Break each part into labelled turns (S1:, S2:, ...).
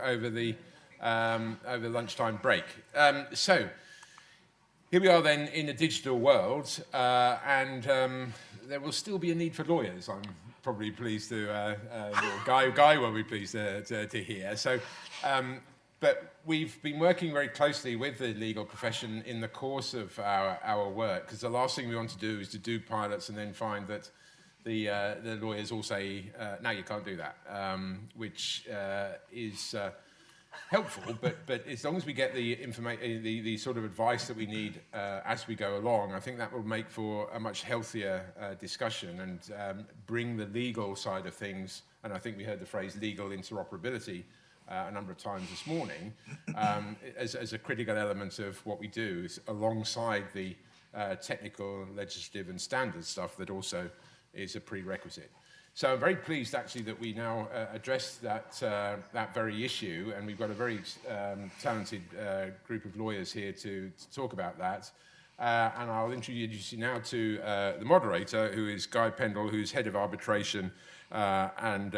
S1: over the lunchtime break. So here we are then in a digital world, and there will still be a need for lawyers. I'm probably pleased to, Guy will be pleased to hear. So, but we've been working very closely with the legal profession in the course of our work, because the last thing we want to do is to do pilots and then find that the lawyers all say, no, you can't do that, which is helpful, but as long as we get the information, the sort of advice that we need as we go along, I think that will make for a much healthier discussion and bring the legal side of things, and I think we heard the phrase legal interoperability a number of times this morning, as a critical element of what we do, alongside the technical, legislative and standard stuff that also is a prerequisite. So I'm very pleased actually that we now address that very issue, and we've got a very talented group of lawyers here to talk about that. And I'll introduce you now to the moderator, who is Guy Pendle, who's head of arbitration and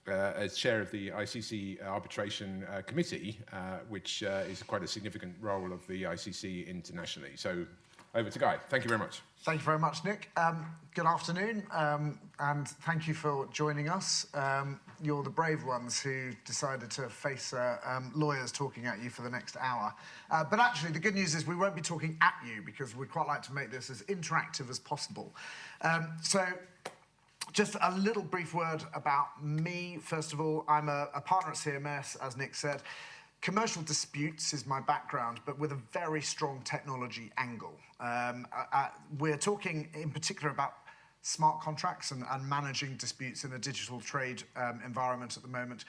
S1: as chair of the ICC arbitration committee, which is quite a significant role of the ICC internationally. So over to Guy. Thank you very much.
S2: Thank you very much, Nick. Good afternoon, and thank you for joining us. You're the brave ones who decided to face lawyers talking at you for the next hour. But actually, the good news is we won't be talking at you, because we'd quite like to make this as interactive as possible. So just a little brief word about me. First of all, I'm a partner at CMS, as Nick said. Commercial disputes is my background, but with a very strong technology angle. We're talking in particular about smart contracts and managing disputes in a digital trade environment at the moment.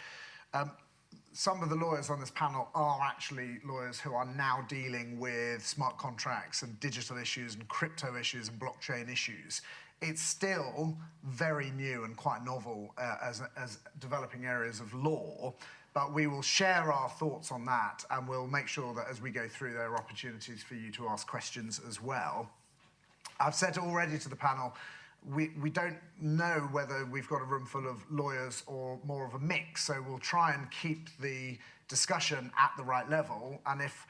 S2: Some of the lawyers on this panel are actually lawyers who are now dealing with smart contracts and digital issues and crypto issues and blockchain issues. It's still very new and quite novel as developing areas of law. But we will share our thoughts on that, and we'll make sure that as we go through, there are opportunities for you to ask questions as well. I've said already to the panel, we don't know whether we've got a room full of lawyers or more of a mix, so we'll try and keep the discussion at the right level. And if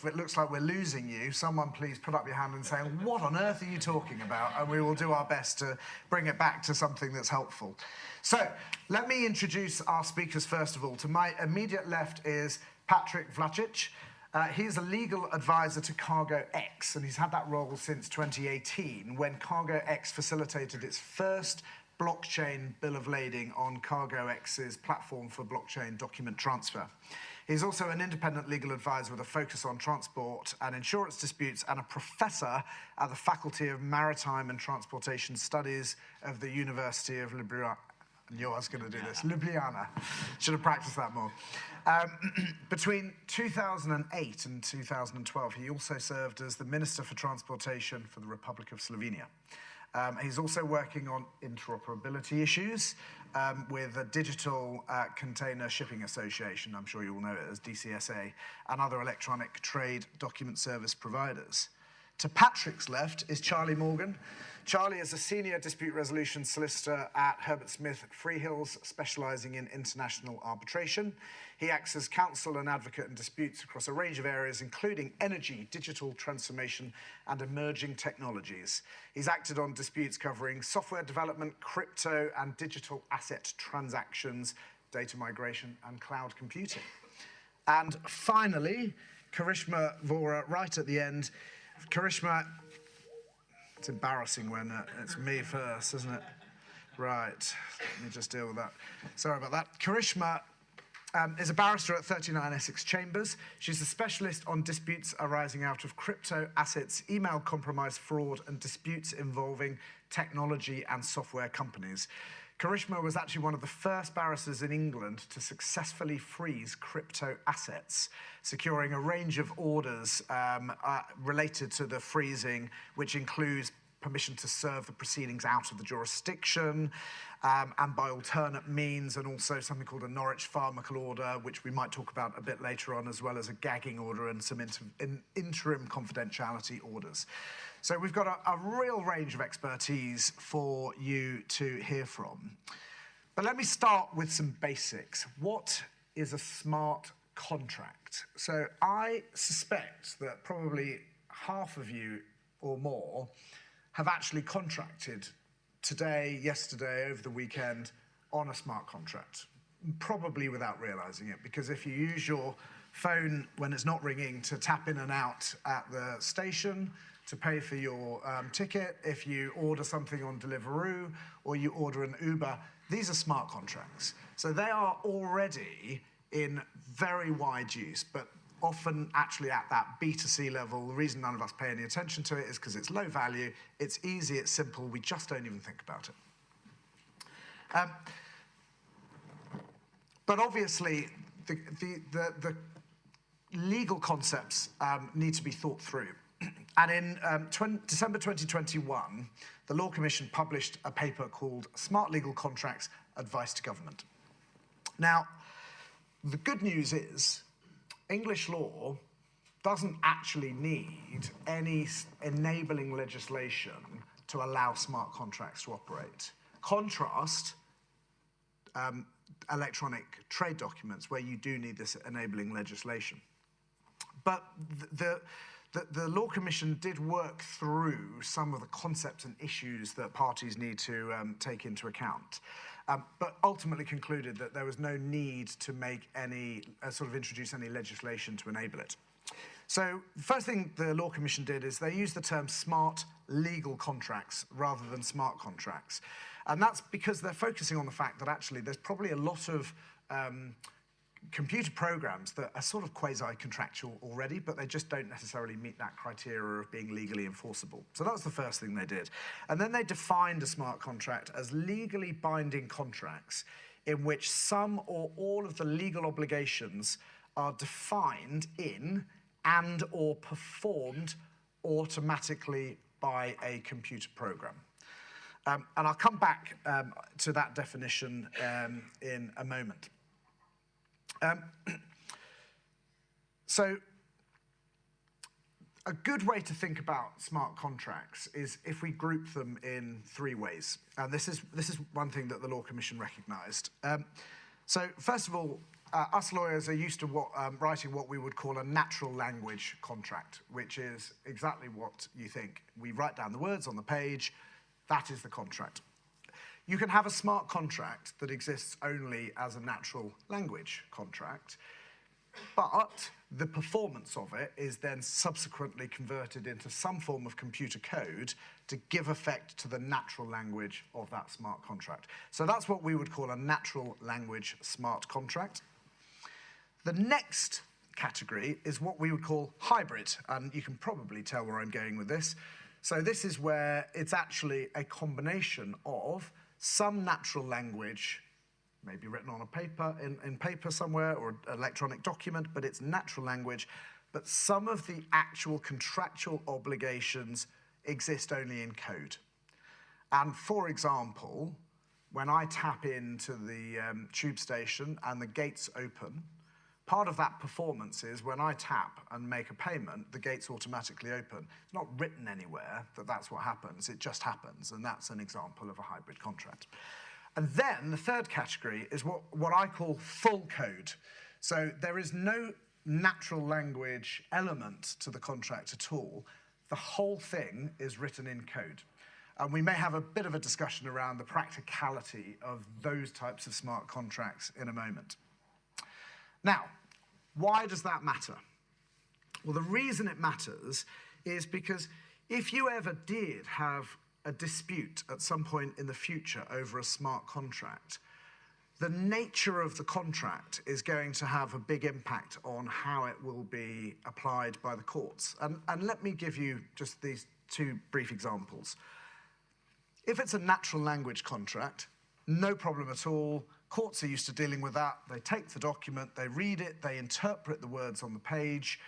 S2: it looks like we're losing you, someone please put up your hand and say, what on earth are you talking about? And we will do our best to bring it back to something that's helpful. So let me introduce our speakers first of all. To my immediate left is Patrick Vlacic. He's a legal advisor to Cargo X, and he's had that role since 2018, when Cargo X facilitated its first blockchain bill of lading on Cargo X's platform for blockchain document transfer. He's also an independent legal advisor with a focus on transport and insurance disputes, and a professor at the Faculty of Maritime and Transportation Studies of the University of Ljubljana. I knew I was going to do this. Ljubljana. Should have practiced that more. Between 2008 and 2012, he also served as the Minister for Transportation for the Republic of Slovenia. He's also working on interoperability issues with the Digital Container Shipping Association, I'm sure you all know it as DCSA, and other electronic trade document service providers. To Patrick's left is Charlie Morgan. Charlie is a senior dispute resolution solicitor at Herbert Smith Freehills, specialising in international arbitration. He acts as counsel and advocate in disputes across a range of areas, including energy, digital transformation, and emerging technologies. He's acted on disputes covering software development, crypto and digital asset transactions, data migration, and cloud computing. And finally, Karishma Vora, right at the end. Karishma, it's embarrassing when it's me first, isn't it? Right, let me just deal with that. Sorry about that. Karishma is a barrister at 39 Essex Chambers. She's a specialist on disputes arising out of crypto assets, email compromise, fraud, and disputes involving technology and software companies. Karishma was actually one of the first barristers in England to successfully freeze crypto assets, securing a range of orders related to the freezing, which includes permission to serve the proceedings out of the jurisdiction, and by alternate means, and also something called a Norwich Pharmacal Order, which we might talk about a bit later on, as well as a gagging order and some interim confidentiality orders. So we've got a real range of expertise for you to hear from. But let me start with some basics. What is a smart contract? So I suspect that probably half of you or more have actually contracted today, yesterday, over the weekend on a smart contract, probably without realizing it, because if you use your phone when it's not ringing to tap in and out at the station to pay for your ticket, if you order something on Deliveroo or you order an Uber, these are smart contracts. So they are already in very wide use, but often actually at that B2C level. The reason none of us pay any attention to it is because it's low value, it's easy, it's simple, we just don't even think about it. But obviously, the legal concepts need to be thought through. And in December 2021, the Law Commission published a paper called Smart Legal Contracts, Advice to Government. Now, the good news is English law doesn't actually need any enabling legislation to allow smart contracts to operate. Contrast electronic trade documents where you do need this enabling legislation. But the Law Commission did work through some of the concepts and issues that parties need to take into account, but ultimately concluded that there was no need to make any, introduce any legislation to enable it. So the first thing the Law Commission did is they used the term smart legal contracts rather than smart contracts. And that's because they're focusing on the fact that actually there's probably a lot of computer programs that are sort of quasi-contractual already, but they just don't necessarily meet that criteria of being legally enforceable. So that's the first thing they did. And then they defined a smart contract as legally binding contracts in which some or all of the legal obligations are defined in and or performed automatically by a computer program. And I'll come back to that definition in a moment. So a good way to think about smart contracts is if we group them in three ways. And this is one thing that the Law Commission recognised. So first of all, us lawyers are used to writing what we would call a natural language contract, which is exactly what you think. We write down the words on the page, that is the contract. You can have a smart contract that exists only as a natural language contract, but the performance of it is then subsequently converted into some form of computer code to give effect to the natural language of that smart contract. So that's what we would call a natural language smart contract. The next category is what we would call hybrid, and you can probably tell where I'm going with this. So this is where it's actually a combination of some natural language, maybe written on a paper, in paper somewhere, or an electronic document, but it's natural language, but some of the actual contractual obligations exist only in code. And for example, when I tap into the tube station and the gates open, part of that performance is when I tap and make a payment, the gates automatically open. It's not written anywhere that that's what happens, it just happens, and that's an example of a hybrid contract. And then the third category is what I call full code. So there is no natural language element to the contract at all. The whole thing is written in code. And we may have a bit of a discussion around the practicality of those types of smart contracts in a moment. Now, why does that matter? Well, the reason it matters is because if you ever did have a dispute at some point in the future over a smart contract, the nature of the contract is going to have a big impact on how it will be applied by the courts. And let me give you just these two brief examples. If it's a natural language contract, no problem at all. Courts are used to dealing with that. They take the document, they read it, they interpret the words on the page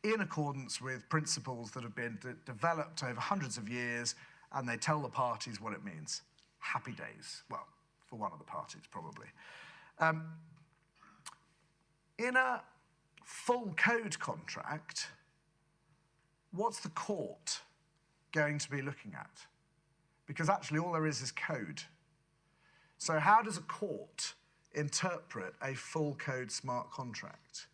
S2: in accordance with principles that have been developed over hundreds of years, and they tell the parties what it means. Happy days. Well, for one of the parties, probably. In a full code contract, what's the court going to be looking at? Because actually all there is code. So how does a court interpret a full code smart contract?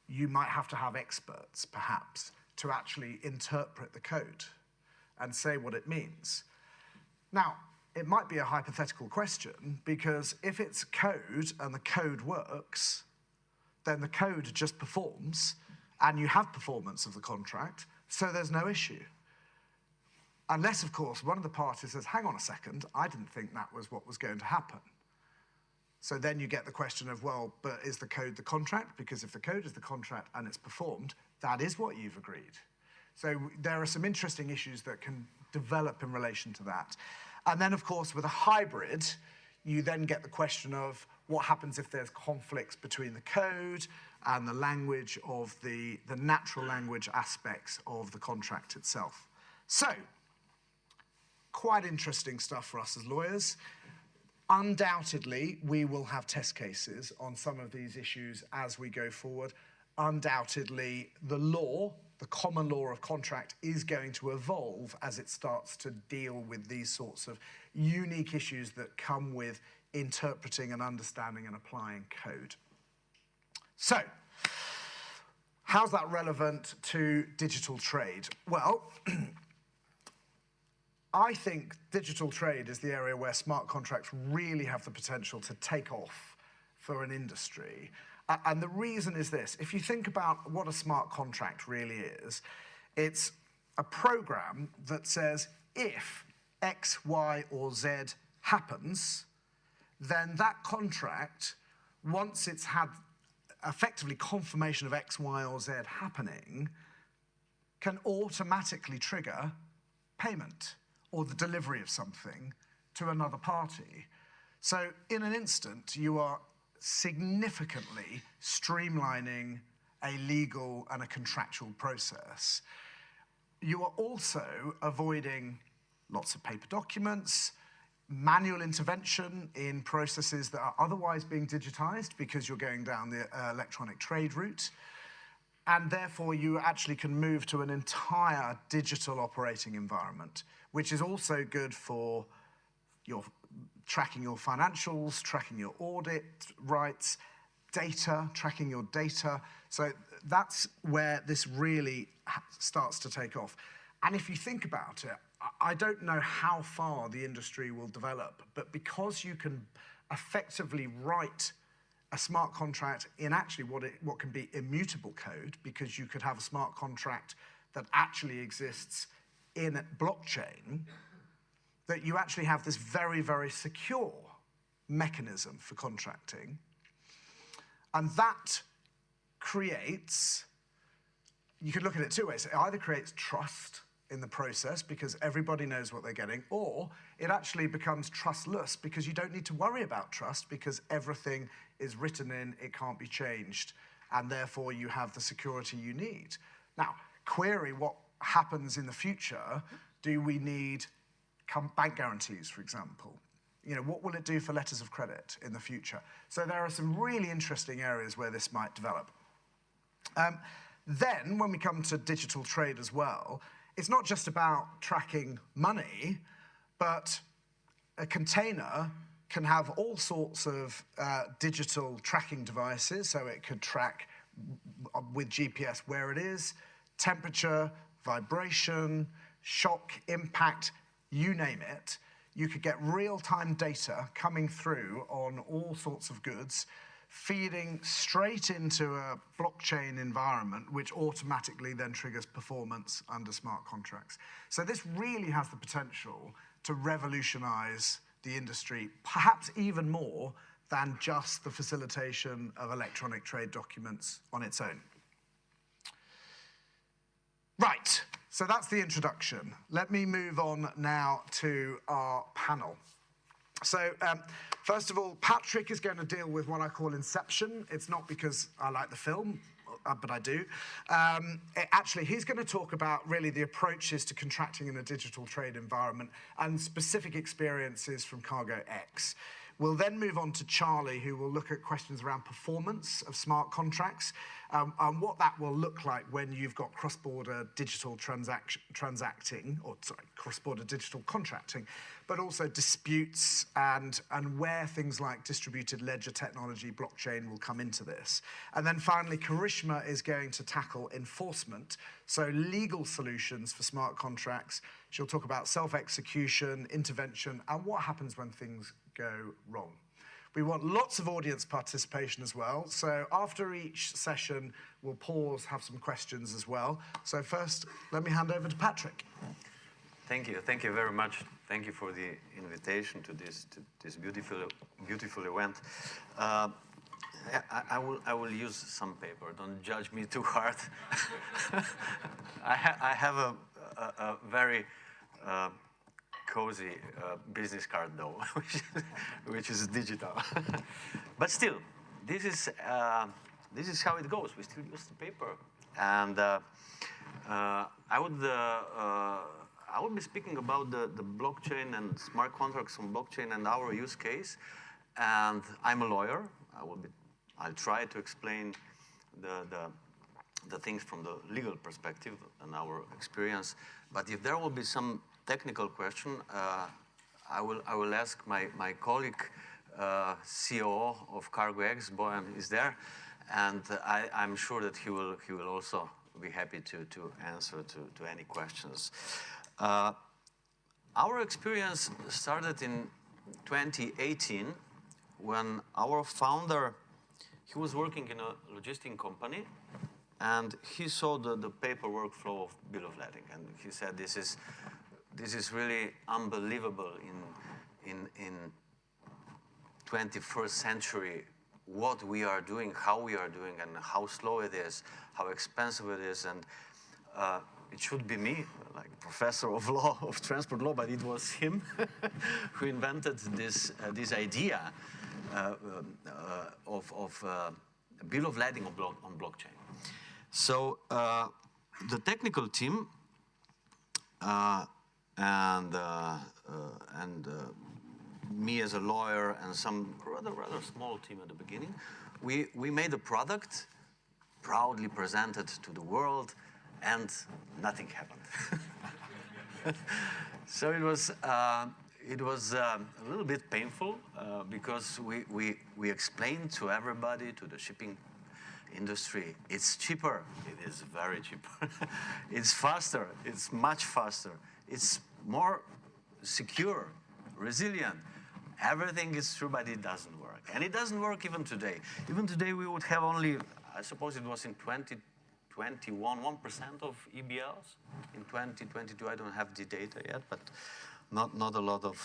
S2: You might have to have experts, perhaps, to actually interpret the code and say what it means. Now, it might be a hypothetical question, because if it's code and the code works, then the code just performs, and you have performance of the contract, so there's no issue. Unless, of course, one of the parties says, hang on a second, I didn't think that was what was going to happen. So then you get the question of, well, but is the code the contract? Because if the code is the contract and it's performed, that is what you've agreed. So there are some interesting issues that can develop in relation to that. And then, of course, with a hybrid, you then get the question of what happens if there's conflicts between the code and the language of the natural language aspects of the contract itself. So, quite interesting stuff for us as lawyers. Undoubtedly, we will have test cases on some of these issues as we go forward. Undoubtedly, the law, the common law of contract, is going to evolve as it starts to deal with these sorts of unique issues that come with interpreting and understanding and applying code. So, how's that relevant to digital trade? Well, I think digital trade is the area where smart contracts really have the potential to take off for an industry. And the reason is this. If you think about what a smart contract really is, it's a program that says if X, Y, or Z happens, then that contract, once it's had effectively confirmation of X, Y, or Z happening, can automatically trigger payment or the delivery of something to another party. So in an instant, you are significantly streamlining a legal and a contractual process. You are also avoiding lots of paper documents, manual intervention in processes that are otherwise being digitized because you're going down the electronic trade route. And therefore, you actually can move to an entire digital operating environment, which is also good for your tracking your financials, tracking your audit rights, data, tracking your data. So that's where this really starts to take off. And if you think about it, I don't know how far the industry will develop, but because you can effectively write a smart contract in actually what can be immutable code, because you could have a smart contract that actually exists in a blockchain, that you actually have this very, very secure mechanism for contracting. And that creates, you could look at it two ways. It either creates trust in the process because everybody knows what they're getting, or it actually becomes trustless because you don't need to worry about trust because everything is written in, it can't be changed, and therefore you have the security you need. Now, query what happens in the future. Do we need bank guarantees, for example? You know, what will it do for letters of credit in the future? So there are some really interesting areas where this might develop. Then, when we come to digital trade as well, it's not just about tracking money, but a container can have all sorts of digital tracking devices. So it could track with GPS where it is, temperature, vibration, shock, impact, you name it. You could get real-time data coming through on all sorts of goods, feeding straight into a blockchain environment, which automatically then triggers performance under smart contracts. So this really has the potential to revolutionize the industry, perhaps even more than just the facilitation of electronic trade documents on its own. Right, so that's the introduction. Let me move on now to our panel. So first of all, Patrick is going to deal with what I call Inception. It's not because I like the film, but I do. Actually, he's going to talk about really the approaches to contracting in a digital trade environment and specific experiences from Cargo X. We'll then move on to Charlie, who will look at questions around performance of smart contracts and what that will look like when you've got cross-border digital cross-border digital contracting, but also disputes and where things like distributed ledger technology, blockchain will come into this. And then finally, Karishma is going to tackle enforcement, so legal solutions for smart contracts. She'll talk about self-execution, intervention, and what happens when things go wrong. We want lots of audience participation as well. So after each session, we'll pause, have some questions as well. So first, let me hand over to Patrick.
S3: Thank you very much. Thank you for the invitation to this beautiful event. I will use some paper. Don't judge me too hard. I have a very cozy business card though, which is digital. But still, this is how it goes. We still use the paper, and I would be speaking about the blockchain and smart contracts on blockchain and our use case. And I'm a lawyer. I'll try to explain the things from the legal perspective and our experience. But if there will be some technical question, I will ask my colleague, COO of CargoX, Bojan is there, and I'm sure that he will also be happy to answer to any questions. Our experience started in 2018 when our founder, he was working in a logistic company, and he saw the paperwork flow of bill of lading, and he said, this is really unbelievable in 21st century, what we are doing, how we are doing, and how slow it is, how expensive it is. And it should be me, like professor of law, of transport law, but it was him who invented this idea of bill of lading on blockchain. So the technical team and me as a lawyer and some rather small team at the beginning, we made a product, proudly presented to the world, and nothing happened. So it was a little bit painful because we explained to everybody, to the shipping industry, it's cheaper. It is very cheaper. It's faster. It's much faster. It's more secure, resilient. Everything is true, but it doesn't work. And it doesn't work even today. Even today, we would have only, I suppose it was in 2021, 1% of EBLs. In 2022, I don't have the data yet, but not a lot of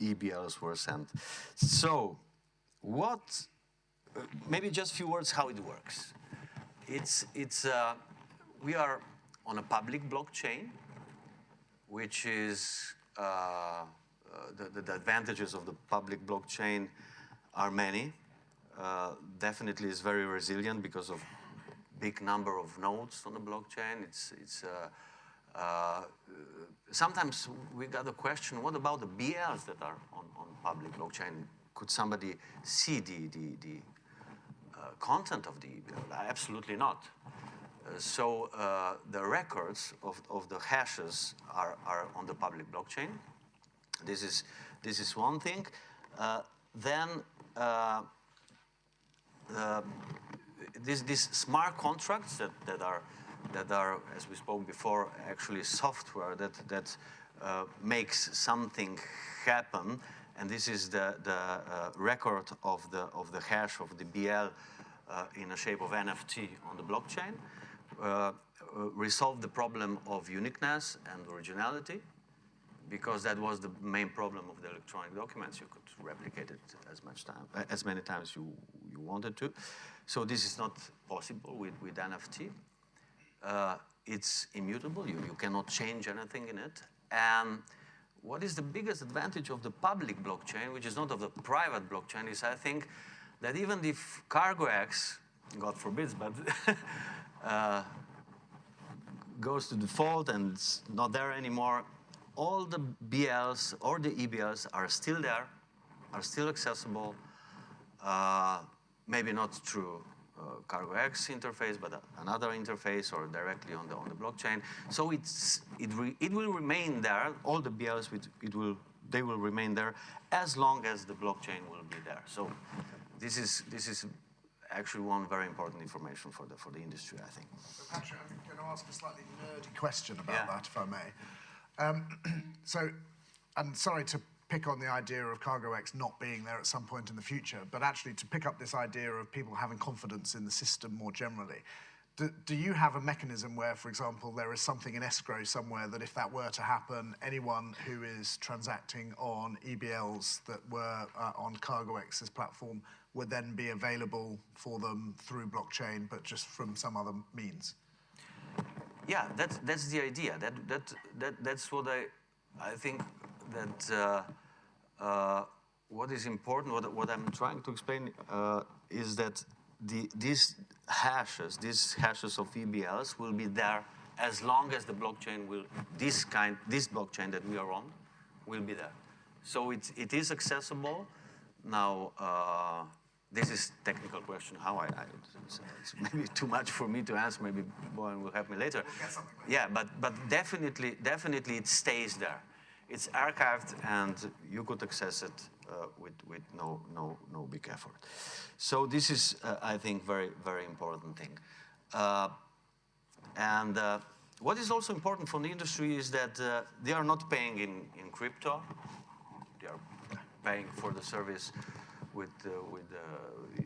S3: EBLs were sent. So, maybe just a few words how it works. We are on a public blockchain, which is the advantages of the public blockchain are many. Definitely is very resilient because of big number of nodes on the blockchain. Sometimes we got a question, what about the BLs that are on public blockchain? Could somebody see the content of the EBL? Absolutely not. So the records of the hashes are on the public blockchain. This is one thing. Then these smart contracts that are, as we spoke before, actually software that makes something happen. And this is the record of the hash of the BL in the shape of NFT on the blockchain. Resolve the problem of uniqueness and originality, because that was the main problem of the electronic documents. You could replicate it as many times you wanted to. So this is not possible with NFT. It's immutable. You cannot change anything in it. And what is the biggest advantage of the public blockchain, which is not of the private blockchain, is I think that even if CargoX, God forbids, but goes to default and it's not there anymore, all the BLs or the EBLs are still there, are still accessible, maybe not through CargoX interface, but another interface or directly on the blockchain. So it will remain there. All the BLs they will remain there as long as the blockchain will be there. So this is actually one very important information for the industry, I think.
S2: So Patrick, I'm going to ask a slightly nerdy question about that, if I may. So, and sorry to pick on the idea of CargoX not being there at some point in the future, but actually to pick up this idea of people having confidence in the system more generally. Do you have a mechanism where, for example, there is something in escrow somewhere that if that were to happen, anyone who is transacting on EBLs that were on CargoX's platform would then be available for them through blockchain, but just from some other means?
S3: Yeah, that's the idea. That's what I think that what is important, what I'm trying to explain is that these hashes of EBLs will be there as long as the blockchain this blockchain that we are on will be there. So it is accessible. Now, this is a technical question. How it's maybe too much for me to answer. Maybe Bojan will help me later.
S2: We'll get something later.
S3: Yeah, but definitely it stays there. It's archived and you could access it with no big effort. So this is, I think, very, very important thing. And what is also important for the industry is that they are not paying in crypto. They are paying for the service with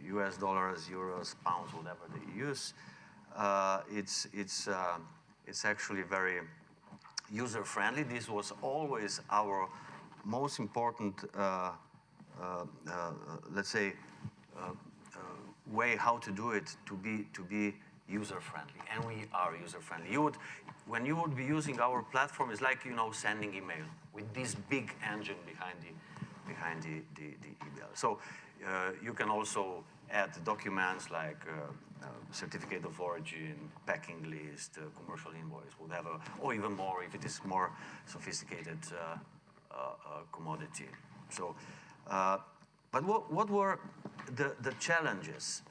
S3: US dollars, euros, pounds, whatever they use. It's actually very user-friendly. This was always our most important, let's say, way how to do it to be user-friendly, and we are user-friendly. When you would be using our platform, it's like sending email with this big engine behind the email. So you can also add documents like certificate of origin, packing list, commercial invoice, whatever, or even more if it is more sophisticated commodity. So, but what were the challenges?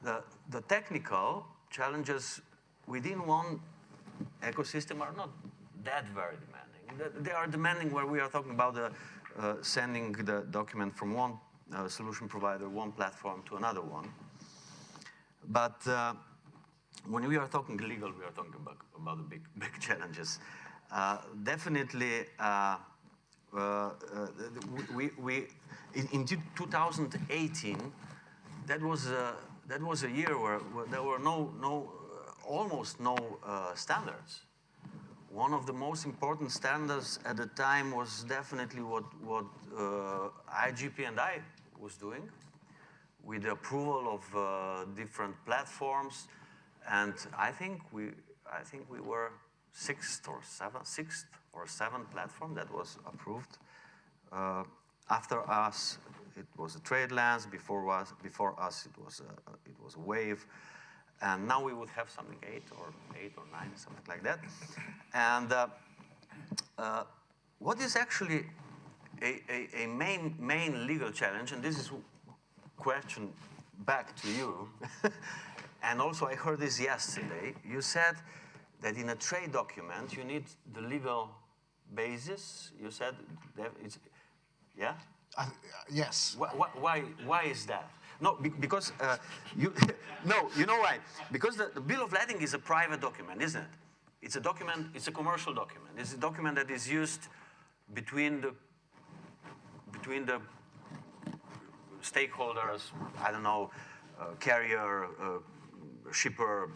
S3: The technical challenges within one ecosystem are not that very demanding. They are demanding where we are talking about sending the document from one solution provider, one platform to another one. But when we are talking legal, we are talking about the big challenges. Definitely, in 2018, that was a year where there were almost no standards. One of the most important standards at the time was definitely what IGP&I was doing, with the approval of different platforms, and I think we were sixth or seventh platform that was approved. After us, it was a TradeLens. Before us, it was a Wave, and now we would have something 8 or 9, something like that. And what is actually a main legal challenge, and this is question back to you, and also I heard this yesterday. You said that in a trade document you need the legal basis. You said that it's, yeah?
S2: Yes.
S3: Why is that? No, because you know why? Because the bill of lading is a private document, isn't it? It's a document. It's a commercial document. It's a document that is used between the stakeholders. I don't know, carrier, shipper,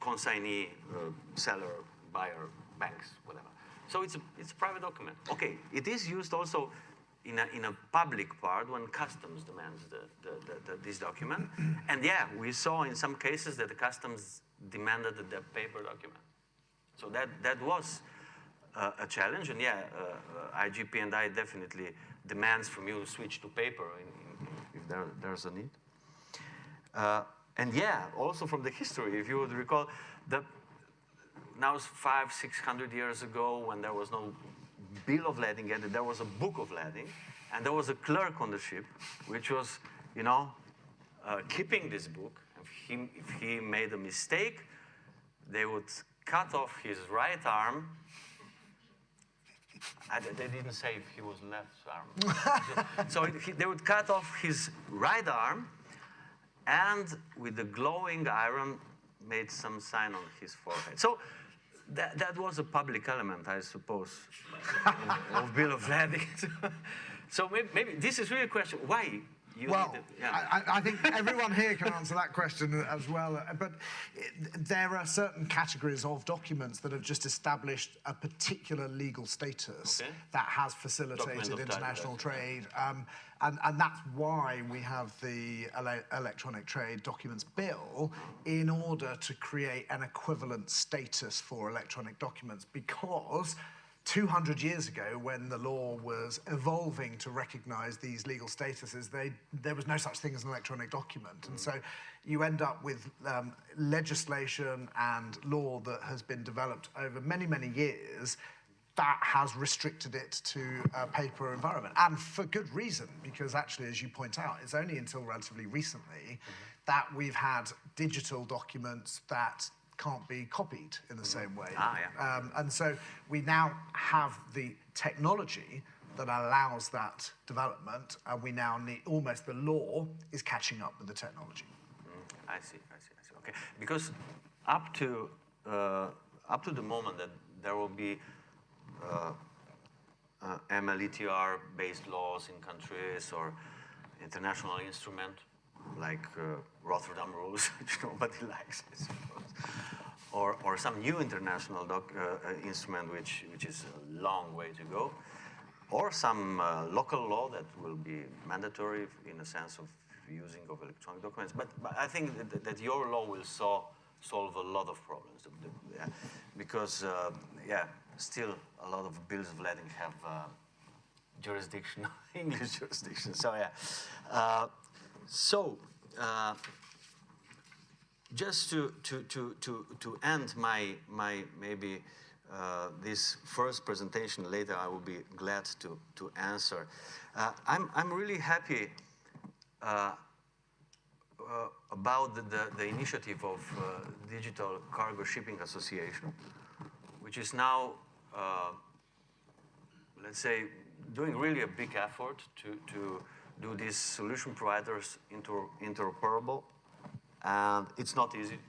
S3: consignee, seller, buyer, banks, whatever. So it's a private document. Okay, it is used also in a public part when customs demands this document. And yeah, we saw in some cases that the customs demanded the paper document. So that was a challenge. And yeah, IGP&I definitely demands from you to switch to paper if there's a need. And yeah, also from the history, if you would recall, now 500-600 years ago, when there was no bill of lading yet, there was a book of lading, and there was a clerk on the ship, which was, you know, keeping this book. If he made a mistake, they would cut off his right arm. They didn't say if he was left arm. So they would cut off his right arm, and with the glowing iron, made some sign on his forehead. So that was a public element, I suppose, of bill of lading. So maybe this is really a question. Why?
S2: I think everyone here can answer that question as well. But there are certain categories of documents that have just established a particular legal status that has facilitated international trade. And that's why we have the Electronic Trade Documents Bill, in order to create an equivalent status for electronic documents, because 200 years ago, when the law was evolving to recognize these legal statuses, there was no such thing as an electronic document. And so you end up with legislation and law that has been developed over many, many years that has restricted it to a paper environment. And for good reason, because actually, as you point out, it's only until relatively recently that we've had digital documents that can't be copied in the same way. And so we now have the technology that allows that development, and we now need, almost the law is catching up with the technology.
S3: I see. Okay, because up to the moment that there will be MLETR-based laws in countries, or international instrument like Rotterdam rules, which nobody likes, I suppose, or some new international instrument which is a long way to go, or some local law that will be mandatory in a sense of using of electronic documents. But I think that your law will solve a lot of problems, because still a lot of bills of lading have jurisdiction, English jurisdiction. So just to end my maybe this first presentation, later I will be glad to answer. I'm really happy about the initiative of Digital Cargo Shipping Association, which is now, let's say, doing really a big effort to do these solution providers interoperable. And it's not easy,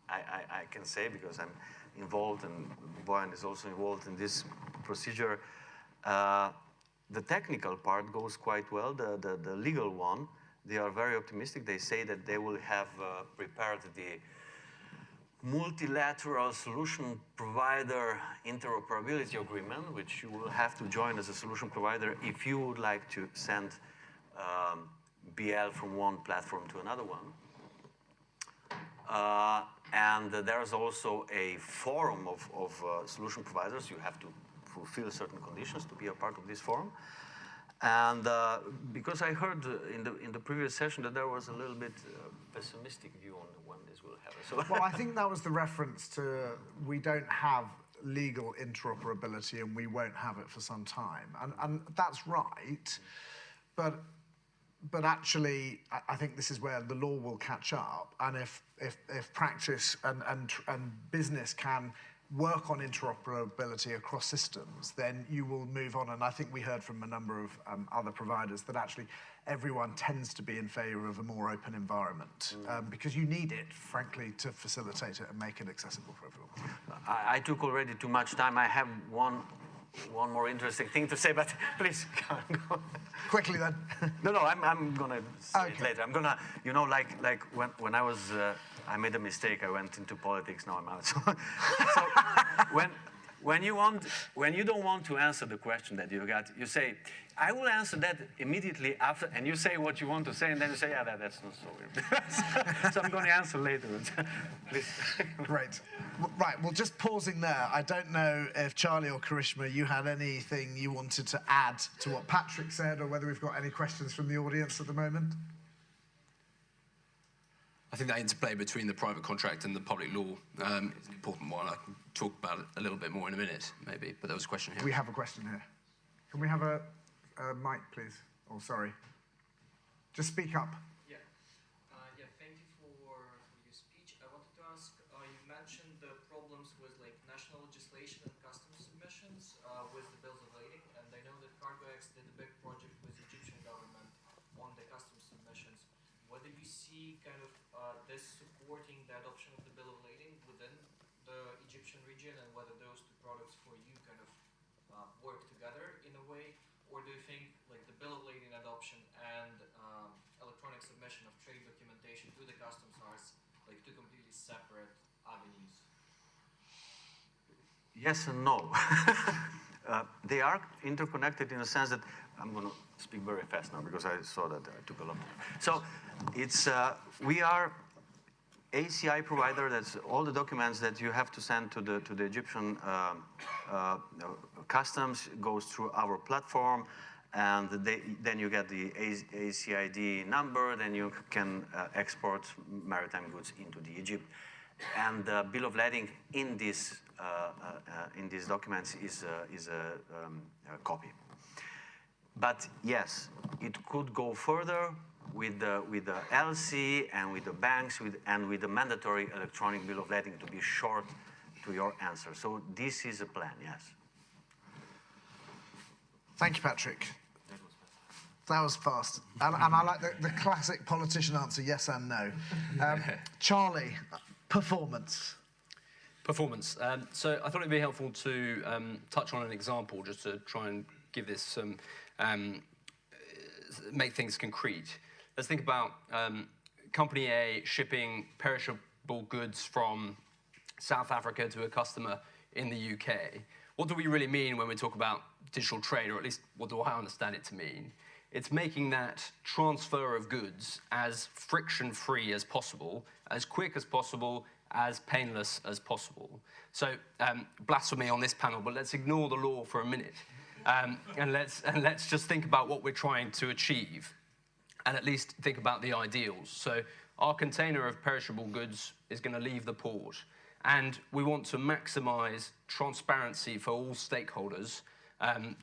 S3: I can say, because I'm involved, and Bojan is also involved in this procedure. The technical part goes quite well. The legal one, they are very optimistic. They say that they will have prepared the multilateral solution provider interoperability agreement, which you will have to join as a solution provider if you would like to send BL from one platform to another one. And there's also a forum of solution providers. You have to fulfill certain conditions to be a part of this forum. And because I heard in the previous session that there was a little bit pessimistic view on when this will happen. So
S2: well, I think that was the reference to we don't have legal interoperability and we won't have it for some time. And that's right. But actually, I think this is where the law will catch up. And if practice and business can work on interoperability across systems, then you will move on. And I think we heard from a number of other providers that actually everyone tends to be in favor of a more open environment, because you need it, frankly, to facilitate it and make it accessible for everyone.
S3: I took already too much time. I have one more interesting thing to say, but please go.
S2: Quickly then.
S3: No, I'm gonna say it later. I'm gonna, like when I was, I made a mistake. I went into politics. Now I'm out. So when you don't want to answer the question that you got, you say, I will answer that immediately after, and you say what you want to say, and then you say, yeah, that's not so weird. So I'm going to answer later. Please.
S2: Great. Right, well, just pausing there, I don't know if Charlie or Karishma, you had anything you wanted to add to what Patrick said, or whether we've got any questions from the audience at the moment.
S4: I think that interplay between the private contract and the public law is an important one. I can talk about it a little bit more in a minute, maybe, but there was a question here.
S2: We have a question here. Can we have a mic, please? Oh, sorry. Just speak up.
S5: Yeah. Thank you for your speech. I wanted to ask, you mentioned the problems with like national legislation and customs submissions with the bills of lading, and I know that CargoX did a big project with the Egyptian government on the customs submissions. Whether you see kind of this supporting the adoption of the bill of lading within the Egyptian region, and whether those two products for you kind of work together in a way, or do you think like the bill of lading adoption and electronic submission of trade documentation to the customs are like two completely separate avenues?
S3: Yes and no. They are interconnected in the sense that I'm going to speak very fast now because I saw that I took a lot. So it's we are ACI provider. That's all the documents that you have to send to the Egyptian customs goes through our platform, and then you get the ACID number. Then you can export maritime goods into the Egypt, and the bill of lading in these documents is a copy. But yes, it could go further with the LC and with the banks and with the mandatory electronic bill of lading, to be short to your answer. So this is a plan, yes.
S2: Thank you, Patrick. That was fast. And I like the classic politician answer, yes and no. Charlie, performance.
S4: Performance. So I thought it'd be helpful to touch on an example just to try and give this some, make things concrete. Let's think about Company A shipping perishable goods from South Africa to a customer in the UK. What do we really mean when we talk about digital trade, or at least what do I understand it to mean? It's making that transfer of goods as friction-free as possible, as quick as possible, as painless as possible. So blasphemy on this panel, but let's ignore the law for a minute. And let's just think about what we're trying to achieve, and at least think about the ideals. So our container of perishable goods is going to leave the port, and we want to maximize transparency for all stakeholders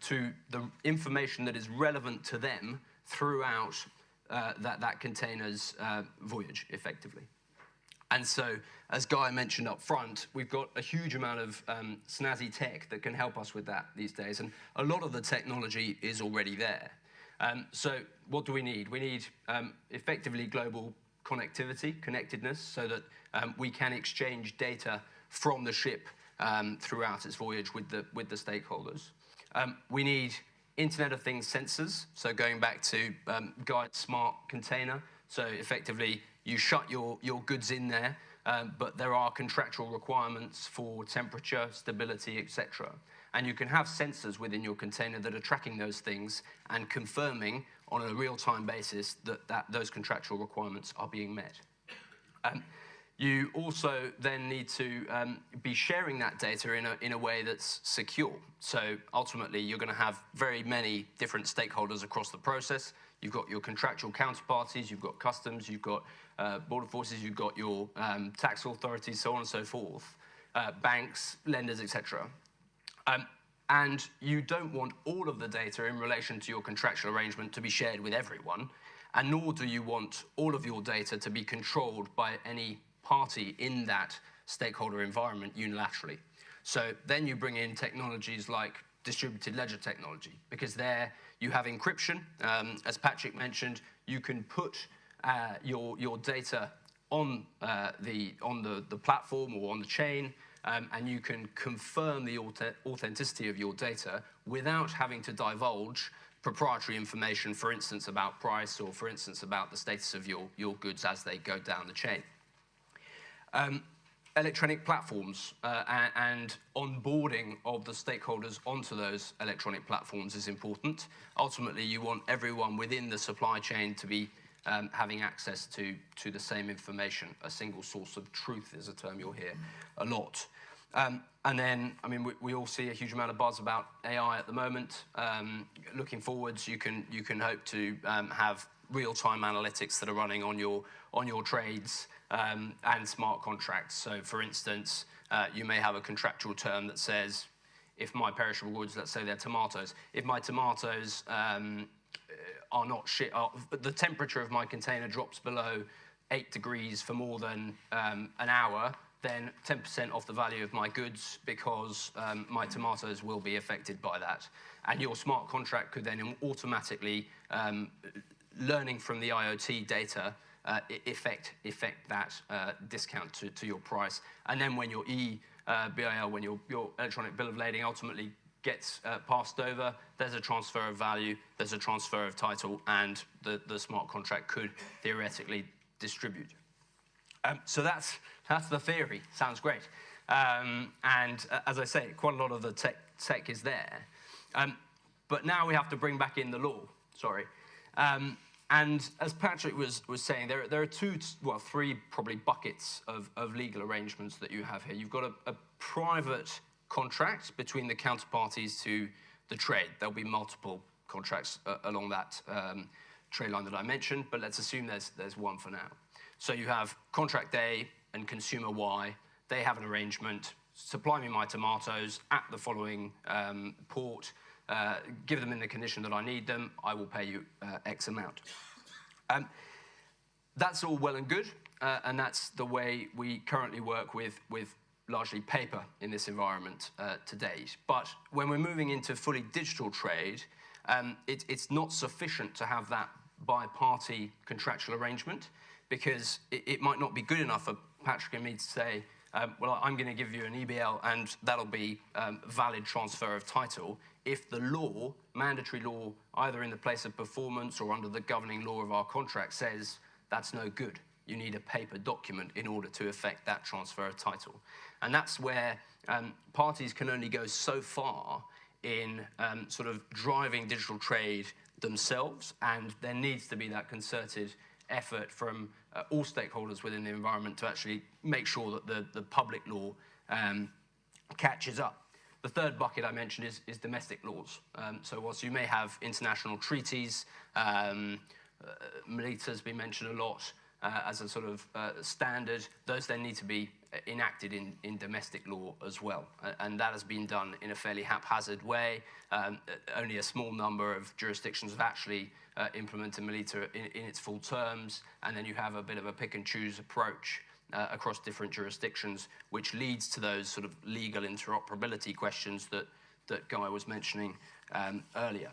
S4: to the information that is relevant to them throughout that container's voyage, effectively. And so, as Guy mentioned up front, we've got a huge amount of snazzy tech that can help us with that these days, and a lot of the technology is already there. So what do we need? We need effectively global connectivity, connectedness, so that we can exchange data from the ship throughout its voyage with the stakeholders. We need Internet of Things sensors, so going back to Guy's smart container. So effectively, you shut your goods in there, but there are contractual requirements for temperature, stability, etc. And you can have sensors within your container that are tracking those things and confirming on a real-time basis that those contractual requirements are being met. You also then need to be sharing that data in a way that's secure. So ultimately, you're going to have very many different stakeholders across the process. You've got your contractual counterparties, you've got customs, you've got border forces, you've got your tax authorities, so on and so forth, banks, lenders, etc. And you don't want all of the data in relation to your contractual arrangement to be shared with everyone, and nor do you want all of your data to be controlled by any party in that stakeholder environment unilaterally. So then you bring in technologies like distributed ledger technology, because there you have encryption. As Patrick mentioned, you can put your data on the platform or on the chain, and you can confirm the authenticity of your data without having to divulge proprietary information, for instance, about price, or for instance, about the status of your goods as they go down the chain. Electronic platforms and onboarding of the stakeholders onto those electronic platforms is important. Ultimately, you want everyone within the supply chain to be having access to the same information. A single source of truth is a term you'll hear a lot. And then, I mean, we all see a huge amount of buzz about AI at the moment. Looking forwards, you can hope to have real-time analytics that are running on your trades and smart contracts. So, for instance, you may have a contractual term that says, if my perishable goods, let's say they're tomatoes, if my tomatoes are not the temperature of my container drops below 8 degrees for more than an hour, then 10% off the value of my goods, because my tomatoes will be affected by that. And your smart contract could then automatically, learning from the IoT data, affect that discount to your price. And then when your BIL, when your electronic bill of lading ultimately gets passed over, there's a transfer of value, there's a transfer of title, and the smart contract could theoretically distribute. So that's the theory. Sounds great. And as I say, quite a lot of the tech is there. But now we have to bring back in the law. Sorry. And as Patrick was saying, there are three probably buckets of legal arrangements that you have here. You've got a private contract between the counterparties to the trade. There'll be multiple contracts along that trade line that I mentioned, but let's assume there's one for now. So you have contract A and consumer Y. They have an arrangement. Supply me my tomatoes at the following port. Give them in the condition that I need them. I will pay you X amount. That's all well and good, and that's the way we currently work with largely paper in this environment to date. But when we're moving into fully digital trade, it's not sufficient to have that bi-party contractual arrangement, because it might not be good enough for Patrick and me to say, well, I'm going to give you an EBL and that'll be valid transfer of title, if the law, mandatory law, either in the place of performance or under the governing law of our contract, says that's no good. You need a paper document in order to effect that transfer of title. And that's where parties can only go so far in sort of driving digital trade themselves, and there needs to be that concerted effort from all stakeholders within the environment to actually make sure that the public law catches up. The third bucket I mentioned is domestic laws. So whilst you may have international treaties, Melita has been mentioned a lot as a sort of standard, those then need to be enacted in domestic law as well. And that has been done in a fairly haphazard way. Only a small number of jurisdictions have actually implemented Melita in its full terms, and then you have a bit of a pick and choose approach across different jurisdictions, which leads to those sort of legal interoperability questions that Guy was mentioning earlier.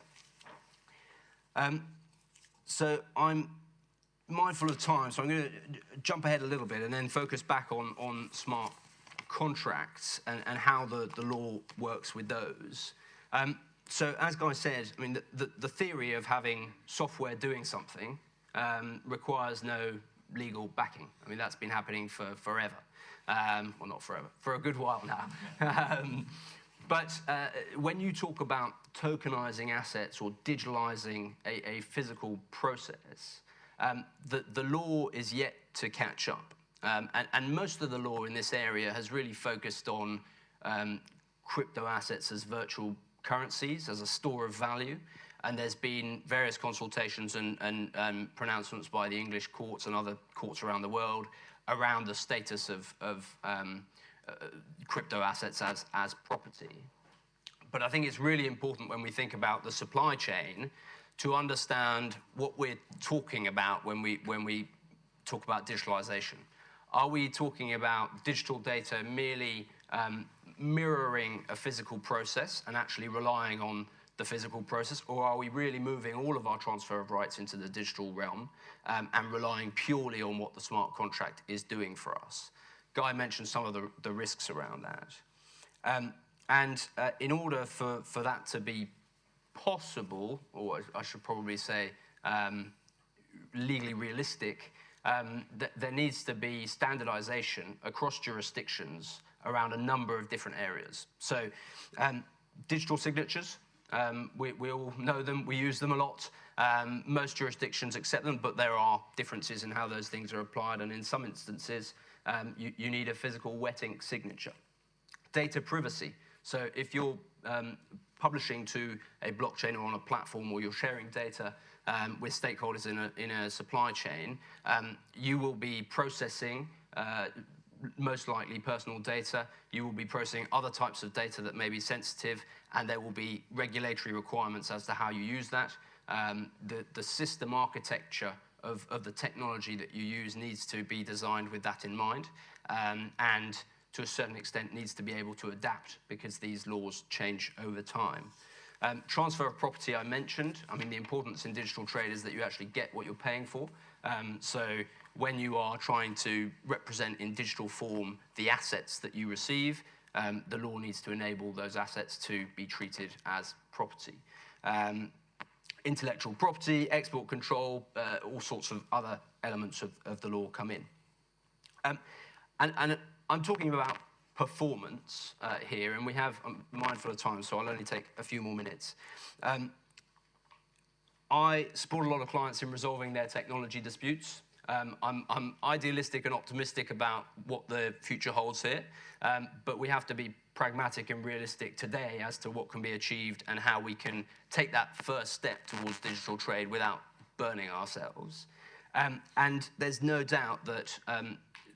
S4: So I'm mindful of time, so I'm going to jump ahead a little bit and then focus back on smart contracts and how the law works with those. So as Guy said, I mean, the theory of having software doing something requires no legal backing. I mean, that's been happening for forever. Well, not forever, for a good while now. But when you talk about tokenizing assets or digitalizing a physical process, the law is yet to catch up. And most of the law in this area has really focused on crypto assets as virtual currencies, as a store of value. And there's been various consultations and pronouncements by the English courts and other courts around the world around the status of crypto assets as property. But I think it's really important when we think about the supply chain to understand what we're talking about when we talk about digitalization. Are we talking about digital data merely mirroring a physical process and actually relying on the physical process, or are we really moving all of our transfer of rights into the digital realm and relying purely on what the smart contract is doing for us? Guy mentioned some of the risks around that. And in order for that to be possible, or I should probably say legally realistic, there needs to be standardization across jurisdictions around a number of different areas. So digital signatures, we all know them, we use them a lot. Most jurisdictions accept them, but there are differences in how those things are applied, and in some instances, you need a physical wet ink signature. Data privacy. So if you're publishing to a blockchain or on a platform, or you're sharing data with stakeholders in a supply chain, you will be processing most likely personal data. You will be processing other types of data that may be sensitive, and there will be regulatory requirements as to how you use that. The system architecture of the technology that you use needs to be designed with that in mind, and to a certain extent needs to be able to adapt because these laws change over time. Transfer of property I mentioned. I mean, the importance in digital trade is that you actually get what you're paying for. So when you are trying to represent in digital form the assets that you receive, the law needs to enable those assets to be treated as property. Intellectual property, export control, all sorts of other elements of the law come in. And I'm talking about performance here, and I'm mindful of time, so I'll only take a few more minutes. I support a lot of clients in resolving their technology disputes. I'm idealistic and optimistic about what the future holds here, but we have to be pragmatic and realistic today as to what can be achieved and how we can take that first step towards digital trade without burning ourselves. And there's no doubt that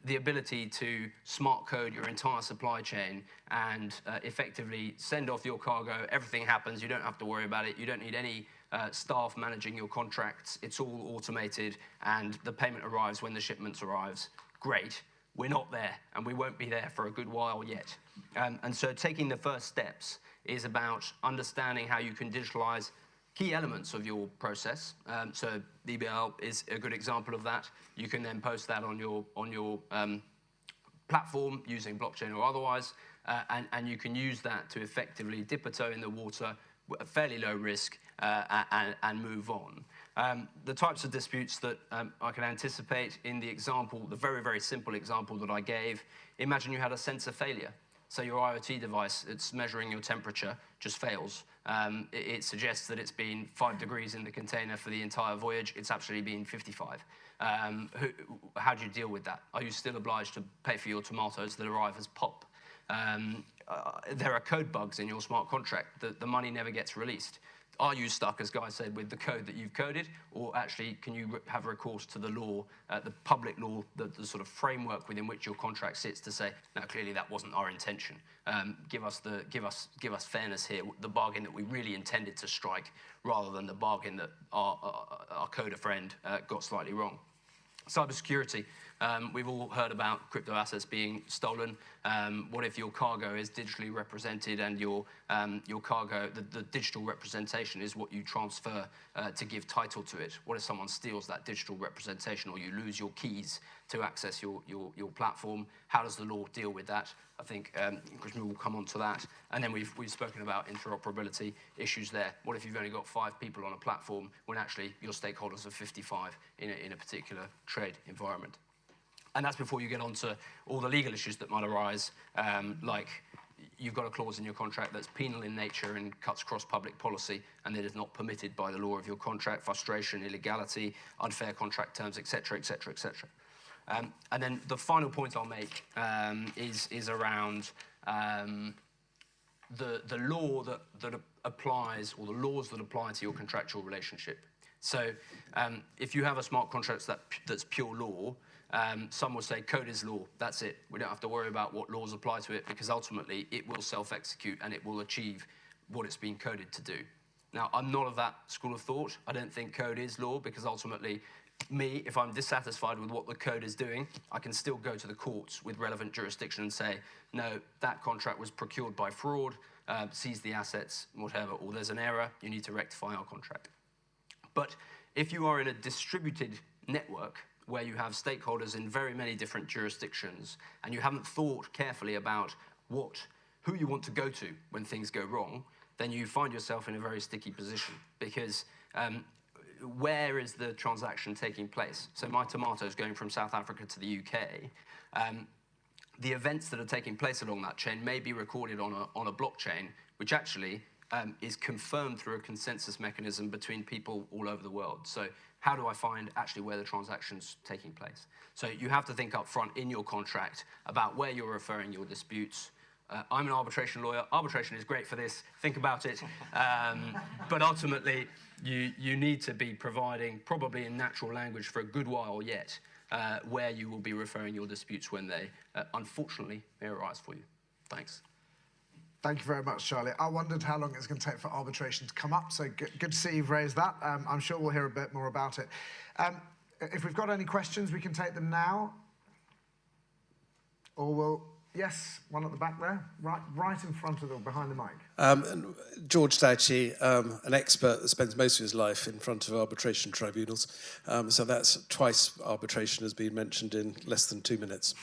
S4: the ability to smart code your entire supply chain and effectively send off your cargo, everything happens, you don't have to worry about it, you don't need any staff managing your contracts, it's all automated, and the payment arrives when the shipment arrives. Great. We're not there, and we won't be there for a good while yet. And so taking the first steps is about understanding how you can digitalize key elements of your process. So DBL is a good example of that. You can then post that on your platform using blockchain or otherwise, and you can use that to effectively dip a toe in the water at fairly low risk and move on. The types of disputes that I can anticipate in the example, the very, very simple example that I gave, imagine you had a sensor failure. So your IoT device, it's measuring your temperature, just fails. It suggests that it's been 5 degrees in the container for the entire voyage. It's actually been 55. How do you deal with that? Are you still obliged to pay for your tomatoes that arrive as pop? There are code bugs in your smart contract. The money never gets released. Are you stuck, as Guy said, with the code that you've coded, or actually can you have recourse to the law, the public law, the sort of framework within which your contract sits to say, no, clearly that wasn't our intention. Give us fairness here, the bargain that we really intended to strike, rather than the bargain that our coder friend got slightly wrong. Cybersecurity. We've all heard about crypto assets being stolen. What if your cargo is digitally represented and your cargo, the digital representation is what you transfer to give title to it? What if someone steals that digital representation, or you lose your keys to access your platform? How does the law deal with that? I think Krishna will come on to that. And then we've spoken about interoperability issues there. What if you've only got 5 people on a platform when actually your stakeholders are 55 in a particular trade environment? And that's before you get onto all the legal issues that might arise, like you've got a clause in your contract that's penal in nature and cuts across public policy, and that is not permitted by the law of your contract, frustration, illegality, unfair contract terms, etc., etc., etc. And then the final point I'll make is around the law that applies, or the laws that apply to your contractual relationship. So if you have a smart contract that's pure law, some will say code is law, that's it. We don't have to worry about what laws apply to it, because ultimately it will self-execute and it will achieve what it's been coded to do. Now, I'm not of that school of thought. I don't think code is law, because ultimately, if I'm dissatisfied with what the code is doing, I can still go to the courts with relevant jurisdiction and say, no, that contract was procured by fraud, seize the assets, whatever, or there's an error, you need to rectify our contract. But if you are in a distributed network where you have stakeholders in very many different jurisdictions, and you haven't thought carefully about who you want to go to when things go wrong, then you find yourself in a very sticky position, because where is the transaction taking place? So my tomatoes going from South Africa to the UK, the events that are taking place along that chain may be recorded on a blockchain, which actually is confirmed through a consensus mechanism between people all over the world. So how do I find actually where the transaction's taking place? So you have to think up front in your contract about where you're referring your disputes, I'm an arbitration lawyer. Arbitration is great for this. Think about it. But ultimately, you need to be providing, probably in natural language for a good while yet, where you will be referring your disputes when they, unfortunately, may arise for you. Thanks.
S2: Thank you very much, Charlie. I wondered how long it's going to take for arbitration to come up, so good to see you've raised that. I'm sure we'll hear a bit more about it. If we've got any questions, we can take them now. Or we'll... Yes, one at the back there, right in front of the, behind the mic.
S6: George Doughty, an expert that spends most of his life in front of arbitration tribunals. So that's twice arbitration has been mentioned in less than 2 minutes.